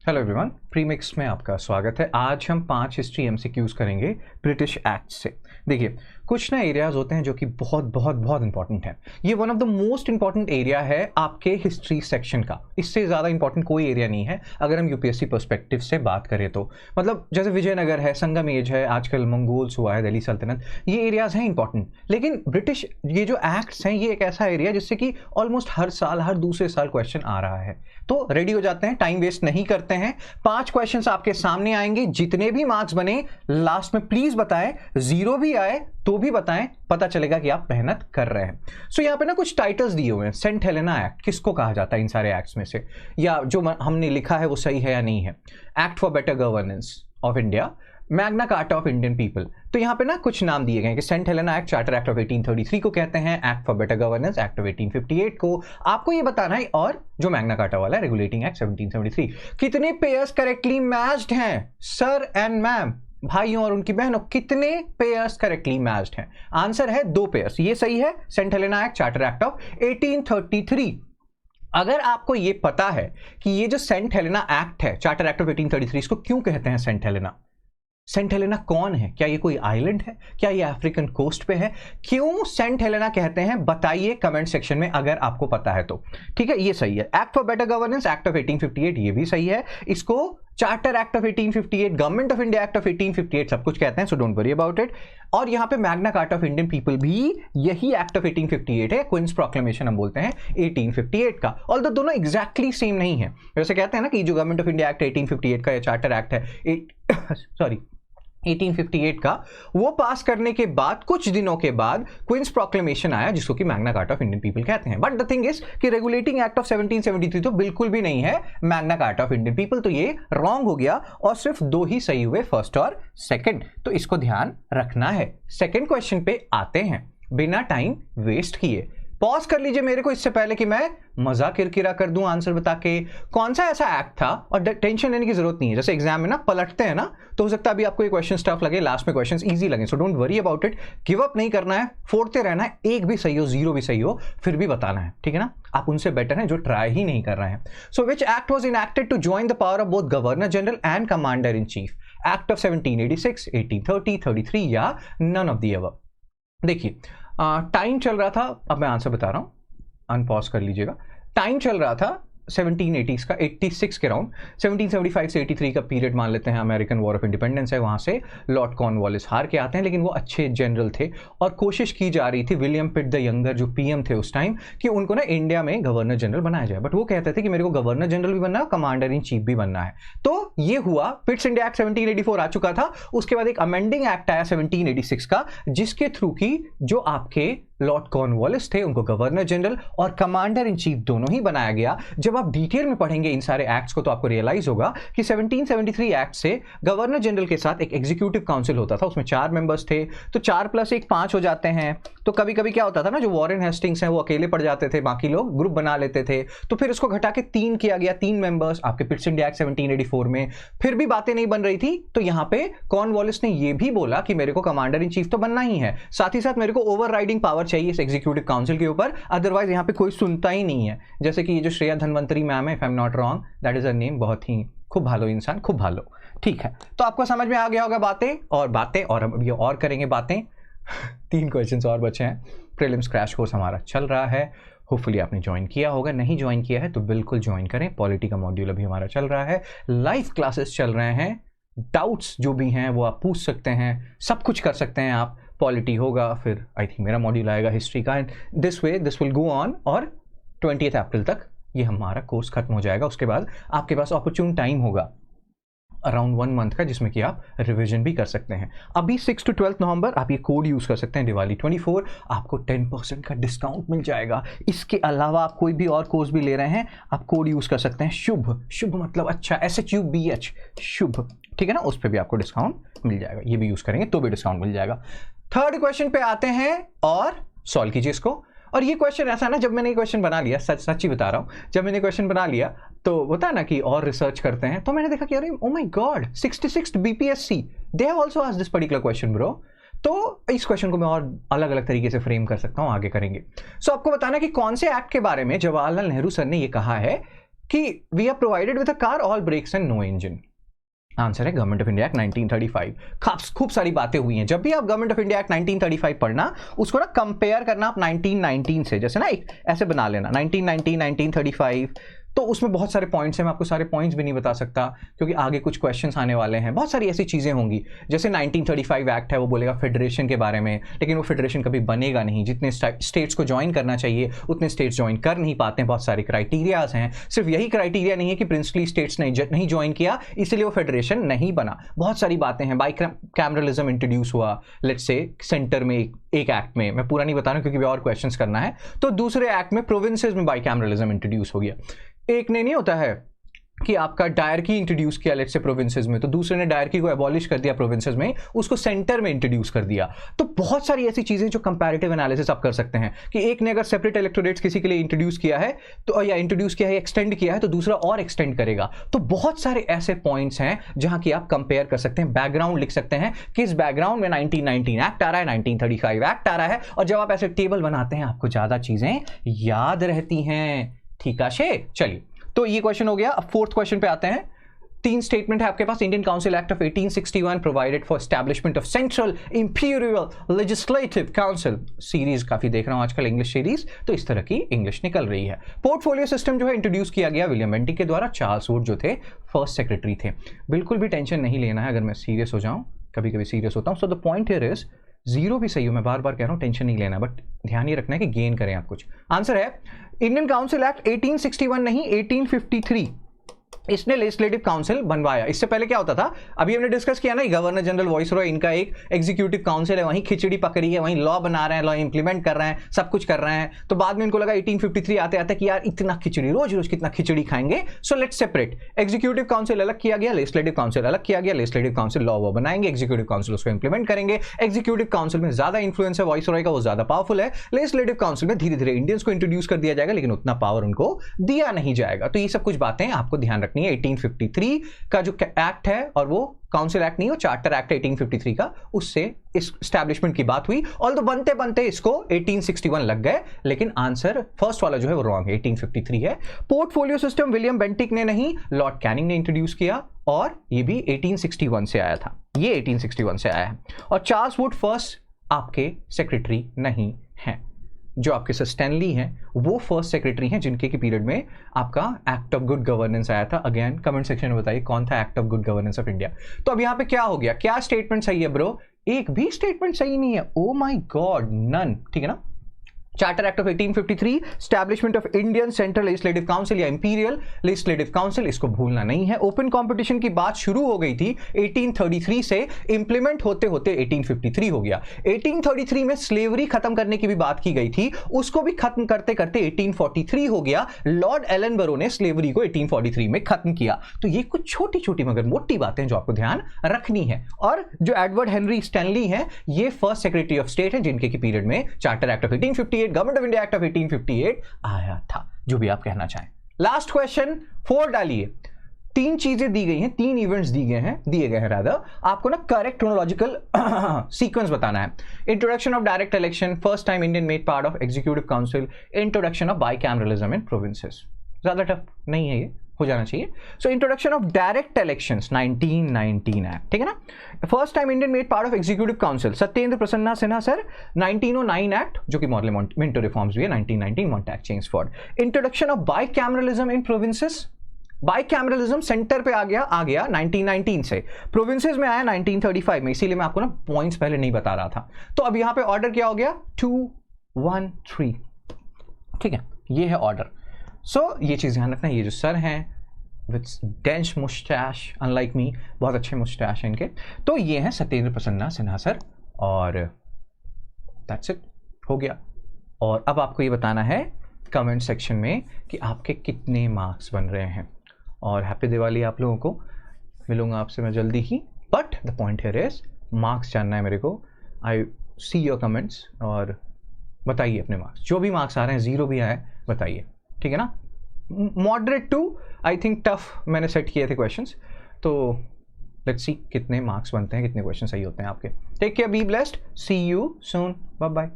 Hello everyone, premix में आपका स्वागत है। आज हम 5 हिस्ट्री एमसीक्यूज करेंगे ब्रिटिश एक्ट से। देखिए, कुछ ना एरियाज होते हैं जो कि बहुत बहुत बहुत इंपॉर्टेंट है। ये one of the most important area है आपके हिस्ट्री सेक्शन का। इससे ज़्यादा इंपॉर्टेंट कोई एरिया नहीं है अगर हम यूपीएससी पर्सपेक्टिव से बात करें तो। मतलब जैसे विजयनगर है, संगम एज है, आजकल मंगोल्स हुआ है, दिल्ली सल्तनत, ये एरियाज हैं इंपॉर्टेंट। लेकिन ब्रिटिश ये जो एक्ट्स हैं, ये एक ऐसा एरिया जिससे कि ऑलमोस्ट हर साल, हर दूसरे साल क्वेश्चन आ रहा है। तो रेडी हो जाते हैं, टाइम वेस्ट नहीं करते हैं। 5 क्वेश्चंस आपके सामने आएंगे, जितने भी मार्क्स बने लास्ट में प्लीज बताएं, 0 भी आए तो भी बताएं, पता चलेगा कि आप मेहनत कर रहे हैं। सो यहाँ पे ना कुछ टाइटल्स दिए हुए हैं। सेंट हेलेना एक्ट किसको कहा जाता है इन सारे एक्ट्स में से, या जो हमने लिखा है वो सही है या नहीं है। Act for better governance of India, Magna Carta of Indian people. तो यहाँ पे ना कुछ नाम दिए गए कि Saint Helena act, charter act of 1833 को कहते हैं, act for better governance act of 1858 को। आपको ये बताना है, और जो मैग्ना कार्टा वाला है रेगुलेटिंग एक्ट 1773। कितने पेयर्स करेक्टली मैच्ड हैं सर एंड मैम, भाइयों और उनकी बहनों, कितने पेयर्स करेक्टली मैच्ड हैं? आंसर है 2 पेयर्स। ये सही है, Saint Helena act, charter act of 1833। अगर आपको ये पता है कि ये जो सेंट हेलेना एक्ट है, चार्टर एक्ट ऑफ 1833, इसको क्यों कहते हैं सेंट हेलेना? सेंट हेलेना कौन है? क्या ये कोई आइलैंड है? क्या ये अफ्रीकन कोस्ट पे है? क्यों सेंट हेलेना कहते हैं, बताइए कमेंट सेक्शन में अगर आपको पता है तो। ठीक है, ये सही है। Act for better governance act of 1858, ये भी सही है। इसको charter act of 1858, government of India act of 1858 सब कुछ कहते हैं, so don't worry about it. और यहाँ पे Magna Carta of Indian people भी यही एक्ट ऑफ 1858 है। क्वींस प्रोक्लेमेशन हम बोलते हैं 1858 का। ऑल्दो दोनों एग्जैक्टली सेम नहीं है। वैसे कहते हैं ना कि जो गवर्नमेंट ऑफ इंडिया एक्ट 1858 का या चार्टर एक्ट है 1858 का, वो पास करने के बाद कुछ दिनों के बाद क्वींस प्रोक्लेमेशन आया, जिसको कि Magna Carta of Indian people कहते हैं। बट द थिंग इज कि रेगुलेटिंग एक्ट ऑफ 1773 तो बिल्कुल भी नहीं है Magna Carta of Indian people, तो ये रॉन्ग हो गया और सिर्फ 2 ही सही हुए, फर्स्ट और सेकंड। तो इसको ध्यान रखना है। सेकंड क्वेश्चन पे आते हैं, बिना टाइम वेस्ट किए। पॉज कर लीजिए मेरे को इससे पहले कि मैं मजाक किरकिरा कर दूं आंसर बता के। कौन सा ऐसा एक्ट था, और टेंशन लेने की जरूरत नहीं है। जैसे एग्जाम में ना पलटते हैं ना, तो हो सकता है अभी आपको ये क्वेश्चन टफ लगे, लास्ट में क्वेश्चंस इजी लगे। So don't worry about it, give up नहीं करना है, फोड़ते रहना है। 1 भी सही हो, 0 भी सही हो, फिर भी बताना है, ठीक है ना। आप उनसे बेटर हैं जो ट्राई ही नहीं कर रहे हैं। So which act was enacted to join the power of both governor general and commander in chief? Act of 1786, 1830, 33 या नन ऑफ द अबव? देखिए, टाइम चल रहा था, अब मैं आंसर बता रहा हूं, अनपॉज कर लीजिएगा। टाइम चल रहा था 1780s का, 86 के राउंड। 1775 से 83 का पीरियड मान लेते हैं, अमेरिकन वॉर ऑफ इंडिपेंडेंस है, वहाँ से लॉर्ड कॉर्नवालिस हार के आते हैं, लेकिन वो अच्छे जनरल थे और कोशिश की जा रही थी विलियम पिट द यंगर, जो पीएम थे उस टाइम, कि उनको ना इंडिया में गवर्नर जनरल बनाया जाए। बट वो कहते थे कि मेरे को गवर्नर जनरल भी बनना है, कमांडर इन चीफ भी बनना है। तो ये हुआ, पिट्स इंडिया एक्ट 1784 आ चुका था। उसके बाद एक अमेंडिंग एक्ट आया 1786 का, जिसके थ्रू की जो आपके लॉर्ड कॉर्नवालिस थे उनको गवर्नर जनरल और कमांडर इन चीफ दोनों ही बनाया गया। जब आप डिटेल में पढ़ेंगे इन सारे एक्ट्स को तो आपको रियलाइज होगा कि 1773 एक्ट से गवर्नर जनरल के साथ एक एग्जीक्यूटिव काउंसिल होता था, उसमें 4 मेंबर्स थे, तो 4 + 1 5 हो जाते हैं। तो कभी कभी क्या होता था ना, जो वॉरेन हेस्टिंग्स हैं वो अकेले पड़ जाते थे, बाकी लोग ग्रुप बना लेते थे, तो फिर उसको घटा के 3 किया गया, 3 मेंबर्स आपके पिट्स इंडिया एक्ट 1784 में। फिर भी बातें नहीं बन रही थी, तो यहाँ पे कॉर्नवालिस ने ये भी बोला कि मेरे को कमांडर इन चीफ तो बनना ही है, साथ ही साथ मेरे को ओवरराइडिंग पावर चाहिए इस एग्जीक्यूटिव काउंसिल के ऊपर, अदरवाइज यहाँ पे कोई सुनता ही नहीं है। जैसे कि ये जो श्रेया धनवंतरी मैम है, if I am not wrong, that is a name, बहुत ही खूब भालो इंसान, खूब भालो। ठीक है, तो आपको समझ में आ गया होगा बातें, और हम ये और करेंगे बातें। 3 क्वेश्चंस और बचे हैं। प्रीलिम्स क्रैश कोर्स हमारा चल रहा है, होपफुली आपने ज्वाइन किया होगा। नहीं ज्वाइन किया है तो बिल्कुल ज्वाइन करें। पॉलिटी का मॉड्यूल अभी हमारा चल रहा है, लाइव क्लासेस चल रहे हैं, डाउट्स जो भी हैं वो आप पूछ सकते हैं, सब कुछ कर सकते हैं आप। पॉलिटी होगा, फिर आई थिंक मेरा मॉड्यूल आएगा हिस्ट्री का, and this will go on, और 20 अप्रैल तक ये हमारा कोर्स खत्म हो जाएगा। उसके बाद आपके पास ऑपर्चुन टाइम होगा अराउंड 1 मंथ का, जिसमें कि आप रिवीजन भी कर सकते हैं। अभी 6 to 12 नवंबर आप ये कोड यूज़ कर सकते हैं, दिवाली 24, आपको 10% का डिस्काउंट मिल जाएगा। इसके अलावा आप कोई भी और कोर्स भी ले रहे हैं, आप कोड यूज़ कर सकते हैं, शुभ मतलब अच्छा, SHUBH, शुभ, ठीक है ना, उस पर भी आपको डिस्काउंट मिल जाएगा। ये भी यूज़ करेंगे तो भी डिस्काउंट मिल जाएगा। 3rd क्वेश्चन पे आते हैं और सॉल्व कीजिए इसको। और ये क्वेश्चन ऐसा ना, जब मैंने ये क्वेश्चन बना लिया, सच ही बता रहा हूँ, जब मैंने क्वेश्चन बना लिया तो होता है ना कि और रिसर्च करते हैं, तो मैंने देखा कि अरे ओ my God, 66th BPSC they have also asked this particular question bro. तो इस क्वेश्चन को मैं और अलग अलग तरीके से फ्रेम कर सकता हूँ, आगे करेंगे। सो आपको बताना कि कौन से एक्ट के बारे में जवाहरलाल नेहरू सर ने ये कहा है कि we are provided with a car, all brakes and no engine? Answer है गवर्नमेंट ऑफ इंडिया एक्ट 1935। खूब सारी बातें हुई हैं। जब भी आप गवर्नमेंट ऑफ इंडिया एक्ट 1935 पढ़ना, उसको ना कंपेयर करना आप 1919 से, जैसे ना एक ऐसे बना लेना 1919, 1935, तो उसमें बहुत सारे पॉइंट्स हैं। मैं आपको सारे पॉइंट्स भी नहीं बता सकता क्योंकि आगे कुछ क्वेश्चंस आने वाले हैं। बहुत सारी ऐसी चीज़ें होंगी, जैसे 1935 एक्ट है, वो बोलेगा फेडरेशन के बारे में, लेकिन वो फेडरेशन कभी बनेगा नहीं। जितने स्टेट्स को ज्वाइन करना चाहिए उतने स्टेट्स ज्वाइन कर नहीं पाते हैं। बहुत सारे क्राइटेरियाज हैं। सिर्फ यही क्राइटेरिया नहीं है कि प्रिंसली स्टेट्स ने नहीं ज्वाइन किया इसलिए वो फेडरेशन नहीं बना। बहुत सारी बातें हैं। बाई कैमरलिज्म इंट्रोड्यूस हुआ, लेट्स से सेंटर में एक एक्ट में, मैं पूरा नहीं बता रहा क्योंकि भी और क्वेश्चंस करना है। तो दूसरे एक्ट में प्रोविंसेस में बाई कैमरलिज्म इंट्रोड्यूस हो गया। एक ने नहीं होता है कि आपका डायरकी इंट्रोड्यूस किया लेट्स से प्रोविंसेस में, तो दूसरे ने डायरकी को एबॉलिश कर दिया प्रोविंसेस में, उसको सेंटर में इंट्रोड्यूस कर दिया। तो बहुत सारी ऐसी चीजें जो कंपैरेटिव एनालिसिस आप कर सकते हैं कि एक ने अगर सेपरेट इलेक्टोरेट्स किसी के लिए इंट्रोड्यूस किया है तो, या इंट्रोड्यूस किया है, एक्सटेंड किया है, तो दूसरा और एक्सटेंड करेगा। तो बहुत सारे ऐसे पॉइंट्स हैं जहां की आप कंपेयर कर सकते हैं। बैकग्राउंड लिख सकते हैं कि इस बैकग्राउंड में 1919 एक्ट आ रहा है, 1935 एक्ट आ रहा है, और जब आप ऐसे टेबल बनाते हैं आपको ज्यादा चीजें याद रहती हैं। ठीक है, चलिए, तो ये क्वेश्चन हो गया। अब फोर्थ क्वेश्चन पे आते हैं। 3 स्टेटमेंट है आपके पास। Indian council act of 1861 provided for establishment of central imperial legislative council. Series काफी देख रहा हूं आजकल, इंग्लिश सीरीज, तो इस तरह की इंग्लिश निकल रही है। पोर्टफोलियो सिस्टम जो है इंट्रोड्यूस किया गया विलियम बेंटिक के द्वारा। चार्ल्स वुड जो थे फर्स्ट सेक्रेटरी थे। बिल्कुल भी टेंशन नहीं लेना है अगर मैं सीरियस हो जाऊं, कभी कभी सीरियस होता हूं। So the point here is, zero भी सही हो, मैं बार बार कह रहा हूं, टेंशन नहीं लेना, बट ध्यान ये रखना है कि गेन करें आप कुछ। आंसर है इंडियन काउंसिल एक्ट 1861 नहीं 1853, इसने लेजिस्लेटिव काउंसिल बनवाया। इससे पहले क्या होता था, अभी हमने डिस्कस किया ना, गवर्नर जनरल वाइसरॉय, इनका एक एग्जीक्यूटिव काउंसिल है, वहीं खिचड़ी पकड़ी है, वहीं लॉ बना रहे हैं, लॉ इंप्लीमेंट कर रहे हैं, सब कुछ कर रहे हैं। तो बाद में इनको लगा 1853 आते आते कि यार इतना खिचड़ी, रोज रोज कितना खिचड़ी खाएंगे, so let's separate. Executive council अलग किया गया, लेजिस्लेटिव काउंसिल अलग किया गया। लेजिस्लेटिव काउंसिल लॉ वो बनाएंगे, एग्जीक्यूटिव काउंसिल उसको इंप्लीमेंट करेंगे। एग्जीक्यूटिव काउंसिल में ज्यादा इंफ्लुएंस है वाइसरॉय का, वो ज्यादा पावरफुल है। लेजिस्लेटिव काउंसिल में धीरे धीरे इंडियंस को इंट्रोड्यूस कर दिया जाएगा, लेकिन उतना पावर उनको दिया नहीं जाएगा। तो ये सब कुछ बातें आपको ध्यान रखनी है। 1853 का जो एक्ट है, और वो काउंसिल एक्ट नहीं, वो चार्टर एक्ट 1853 का, उससे इस एस्टैब्लिशमेंट की बात हुई। ऑल तो बनते बनते इसको 1861 लग गए, लेकिन आंसर फर्स्ट वाला जो है वो रॉन्ग है, 1853 है। पोर्टफोलियो सिस्टम विलियम बेंटिक ने नहीं, लॉर्ड कैनिंग ने इंट्रोड्यूस किया, और ये भी 1861 से आया था, ये 1861 से आया है। और चार्ल्स वुड फर्स्ट आपके सेक्रेटरी नहीं है। जो आपके सर स्टैनली हैं वो फर्स्ट सेक्रेटरी हैं, जिनके की पीरियड में आपका एक्ट ऑफ गुड गवर्नेंस आया था। अगेन कमेंट सेक्शन में बताइए कौन था act of good governance of India. तो अब यहाँ पे क्या हो गया, क्या स्टेटमेंट सही है ब्रो? एक भी स्टेटमेंट सही नहीं है। Oh my God, none. ठीक है ना। Charter act of 1853, establishment of Indian central legislative council या इंपीरियल लेजिस्लेटिव काउंसिल, इसको भूलना नहीं है। ओपन कंपटीशन की बात शुरू हो गई थी 1833 से, इंप्लीमेंट होते होते 1853 हो गया। 1833 में स्लेवरी खत्म करने की भी बात की गई थी, उसको भी खत्म करते करते 1843 हो गया। लॉर्ड एलनबरो ने स्लेवरी को 1843 में खत्म किया। तो ये कुछ छोटी छोटी मगर मोटी बातें जो आपको ध्यान रखनी है। और जो एडवर्ड हेनरी स्टैनली हैं, ये फर्स्ट सेक्रेटरी ऑफ स्टेट है, जिनके की पीरियड में charter act of 1858, government of India act of 1858 आया था, जो भी आप कहना चाहें। लास्ट क्वेश्चन 4 डालिए। 3 चीजें दी गई हैं, 3 इवेंट्स दिए गए हैं रादर। आपको ना करेक्ट क्रोनोलॉजिकल सीक्वेंस बताना है। Introduction of direct election, first time Indian made part of executive council, introduction of bicameralism in provinces. ज्यादा टफ नहीं है, ये हो जाना चाहिए। So introduction of direct elections 1919 act, ठीक है ना। First time Indian made part of executive council, Satyendra Prasanna Sinha sir. 1909 act, जो कि मॉडल मिंटो रिफॉर्म्स भी है, 1919 मॉन्टैग चेम्सफोर्ड। इंट्रोडक्शन ऑफ बाइकैमरलिज्म इन प्रोविंसेस, बाइकैमरलिज्म सेंटर पे आ गया 1919 से, प्रोविंसेस में आया 1935 में, इसीलिए मैं आपको ना पॉइंट्स पहले नहीं बता रहा था। तो अब यहां पे ऑर्डर क्या हो गया, 2 1 3, ठीक है, ये है ऑर्डर। सो ये चीज़ ध्यान रखना, ये जो सर हैं with dense Moustache, unlike me, बहुत अच्छे मुस्टैश हैं इनके, तो ये हैं सत्येंद्र प्रसन्ना सिन्हा सर, और दैट्स इट, हो गया। और अब आपको ये बताना है कमेंट सेक्शन में कि आपके कितने मार्क्स बन रहे हैं। और हैप्पी दिवाली आप लोगों को, मिलूंगा आपसे मैं जल्दी ही, but the point here is marks जानना है मेरे को। आई सी योर कमेंट्स, और बताइए अपने मार्क्स, जो भी मार्क्स आ रहे हैं, 0 भी आए बताइए, ठीक है ना। Moderate to I think tough मैंने सेट किए थे क्वेश्चंस, तो लेट्स सी कितने मार्क्स बनते हैं, कितने क्वेश्चन सही होते हैं आपके। Take care, be blessed, see you soon, bye bye.